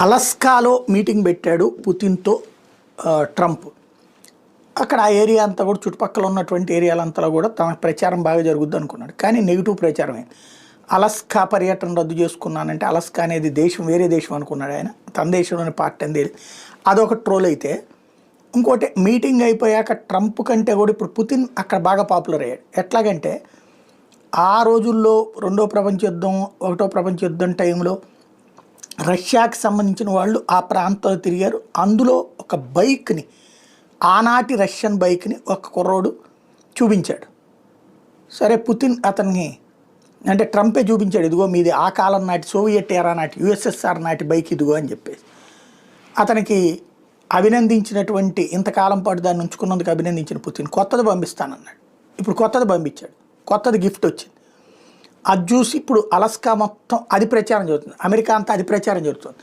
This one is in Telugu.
అలస్కాలో మీటింగ్ పెట్టాడు పుతిన్తో ట్రంప్. అక్కడ ఆ ఏరియా అంతా కూడా చుట్టుపక్కల ఉన్నటువంటి ఏరియాలంతా కూడా తన ప్రచారం బాగా జరుగుద్ది అనుకున్నాడు. కానీ నెగిటివ్ ప్రచారమే. అలస్కా పర్యటన రద్దు చేసుకున్నానంటే అలస్కా అనేది దేశం, వేరే దేశం అనుకున్నాడు ఆయన. తన దేశంలోని పార్టీ అని తెలియదు. అదొక ట్రోల్ అయితే, ఇంకోటి మీటింగ్ అయిపోయాక ట్రంప్ కంటే కూడా ఇప్పుడు పుతిన్ అక్కడ బాగా పాపులర్ అయ్యాడు. ఎట్లాగంటే ఆ రోజుల్లో రెండో ప్రపంచ యుద్ధం, ఒకటో ప్రపంచ యుద్ధం టైంలో రష్యాకి సంబంధించిన వాళ్ళు ఆ ప్రాంతంలో తిరిగారు. అందులో ఒక బైక్ని, ఆనాటి రష్యన్ బైక్ని ఒక కుర్రోడు చూపించాడు. సరే, పుతిన్ అతన్ని అంటే ట్రంపే చూపించాడు, ఇదిగో మీది ఆ కాలం నాటి సోవియట్ ఎరా నాటి యుఎస్ఎస్ఆర్ నాటి బైక్ ఇదిగో అని చెప్పేసి అతనికి అభినందించినటువంటి, ఇంతకాలం పాటు దాన్ని ఉంచుకున్నందుకు అభినందించిన పుతిన్ కొత్తది పంపిస్తానన్నాడు. ఇప్పుడు కొత్తది పంపించాడు, కొత్తది గిఫ్ట్ వచ్చింది. అది చూసి ఇప్పుడు అలస్కా మొత్తం అది ప్రచారం జరుగుతుంది, అమెరికా అంతా అది ప్రచారం జరుగుతుంది.